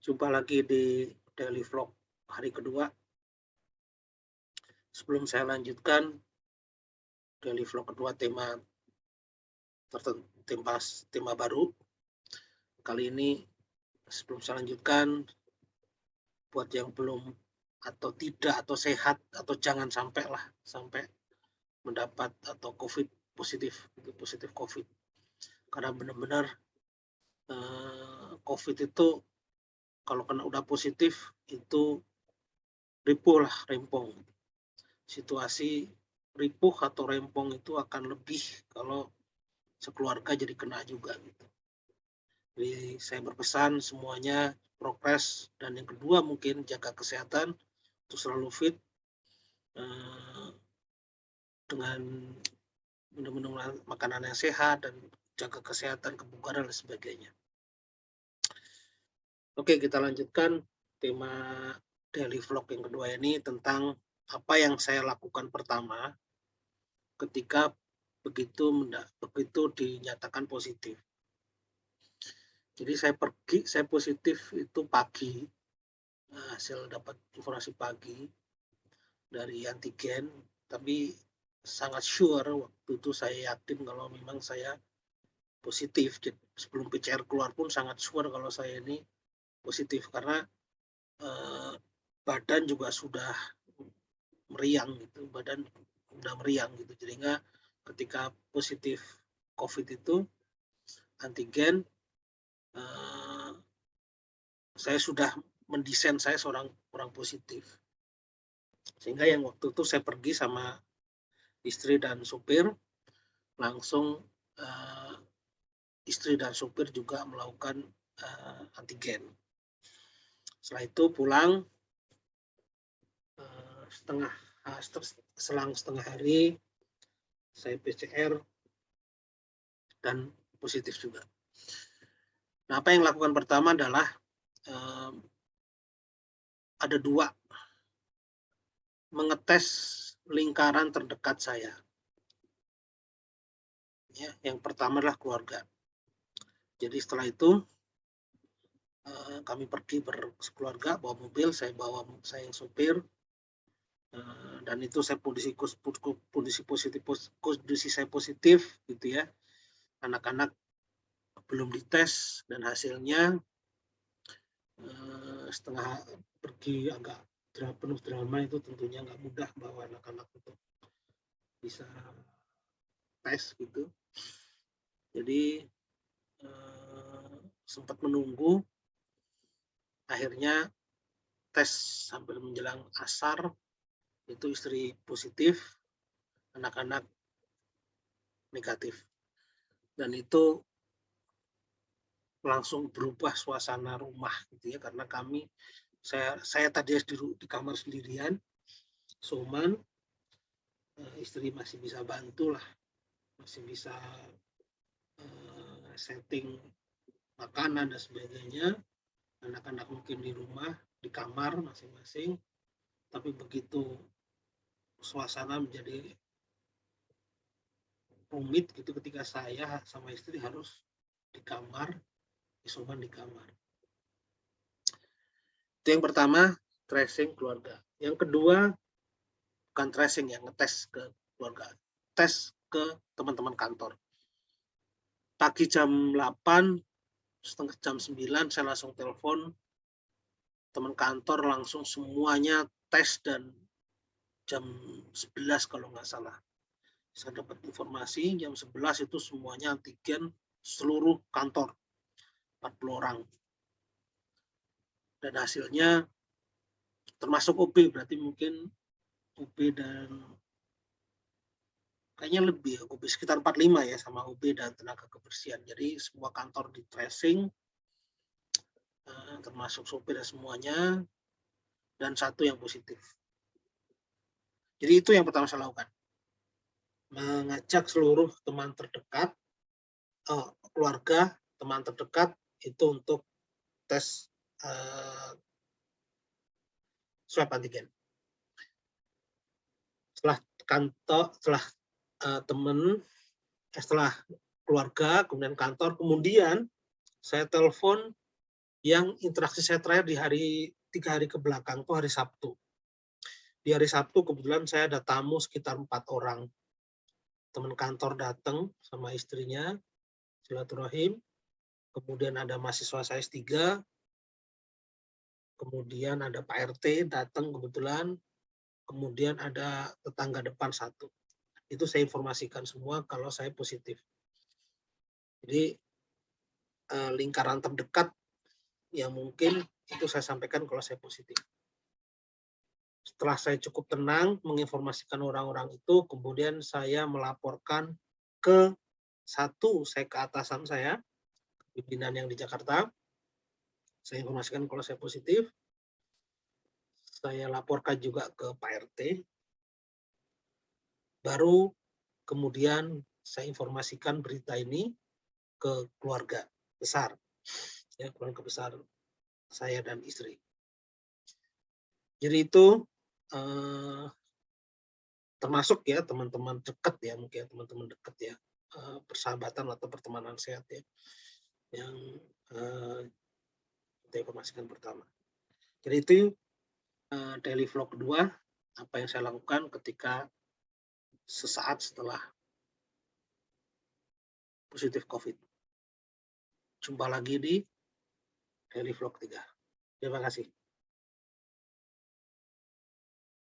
Jumpa lagi di daily vlog hari kedua. Sebelum saya lanjutkan daily vlog kedua, tema baru. Kali ini sebelum saya lanjutkan, buat yang belum atau tidak atau sehat atau jangan sampai mendapat atau positif COVID. Karena benar-benar COVID itu kalau kena udah positif itu rempong. Situasi ripuh atau rempong itu akan lebih kalau sekeluarga jadi kena juga gitu. Jadi saya berpesan semuanya progres, dan yang kedua mungkin jaga kesehatan untuk selalu fit dengan minum makanan yang sehat dan jaga kesehatan, kebugaran dan sebagainya. Oke, kita lanjutkan tema daily vlog yang kedua ini tentang apa yang saya lakukan pertama ketika begitu dinyatakan positif. Jadi saya positif itu pagi, hasil dapat informasi pagi dari antigen, tapi sangat sure waktu itu saya yakin kalau memang saya positif. Jadi sebelum PCR keluar pun sangat sure kalau saya ini positif, karena badan juga sudah meriang gitu, Jadinya ketika positif COVID itu antigen, saya sudah mendesain saya seorang orang positif, sehingga yang waktu itu saya pergi sama istri dan supir, langsung istri dan supir juga melakukan antigen. Setelah itu pulang, selang setengah hari saya PCR dan positif juga. Nah, apa yang lakukan pertama adalah ada dua, mengetes lingkaran terdekat saya. Ya, yang pertama adalah keluarga. Jadi setelah itu kami pergi berkeluarga, bawa mobil, saya yang supir, dan itu saya kondisi saya positif gitu ya. Anak-anak belum dites dan hasilnya setengah pergi agak penuh drama. Itu tentunya nggak mudah bawa anak-anak untuk bisa tes gitu. Jadi sempat menunggu, akhirnya tes sambil menjelang asar itu istri positif, anak-anak negatif, dan itu langsung berubah suasana rumah gitu ya, karena saya tadi di kamar sendirian, cuman istri masih bisa bantu lah, masih bisa setting makanan dan sebagainya. Anak-anak mungkin di rumah di kamar masing-masing, tapi begitu suasana menjadi rumit gitu ketika saya sama istri harus di kamar, isoman di kamar. Itu yang pertama, tracing keluarga. Yang kedua, bukan tracing, yang ngetes ke keluarga, tes ke teman-teman kantor. Pagi jam 8, setengah jam 9 saya langsung telepon teman kantor, langsung semuanya tes, dan jam 11 kalau nggak salah saya dapat informasi jam 11 itu semuanya antigen seluruh kantor, 40 orang, dan hasilnya termasuk OB, berarti mungkin OB dan kayaknya lebih, OB sekitar 45 ya, sama OB dan tenaga kebersihan. Jadi semua kantor di tracing, termasuk sopir dan semuanya, dan satu yang positif. Jadi itu yang pertama saya lakukan, mengajak seluruh teman terdekat, keluarga, teman terdekat itu untuk tes swab antigen. Setelah keluarga, kemudian kantor, kemudian saya telepon yang interaksi saya terakhir di 3 hari ke belakang itu hari Sabtu. Di hari Sabtu kebetulan saya ada tamu sekitar 4 orang. Teman kantor datang sama istrinya, silaturahim, kemudian ada mahasiswa saya S3, kemudian ada Pak RT datang kebetulan, kemudian ada tetangga depan 1. Itu saya informasikan semua kalau saya positif. Jadi lingkaran terdekat yang mungkin itu saya sampaikan kalau saya positif. Setelah saya cukup tenang menginformasikan orang-orang itu, kemudian saya melaporkan ke saya ke atasan saya, pimpinan yang di Jakarta. Saya informasikan kalau saya positif. Saya laporkan juga ke Pak RT. Baru kemudian saya informasikan berita ini ke keluarga besar, ya, keluarga besar saya dan istri. Jadi itu termasuk ya teman-teman dekat ya, mungkin teman-teman dekat ya, persahabatan atau pertemanan sehat ya, yang kita informasikan pertama. Jadi itu daily vlog kedua, apa yang saya lakukan ketika sesaat setelah positif COVID. Jumpa lagi di daily vlog 3. Terima kasih.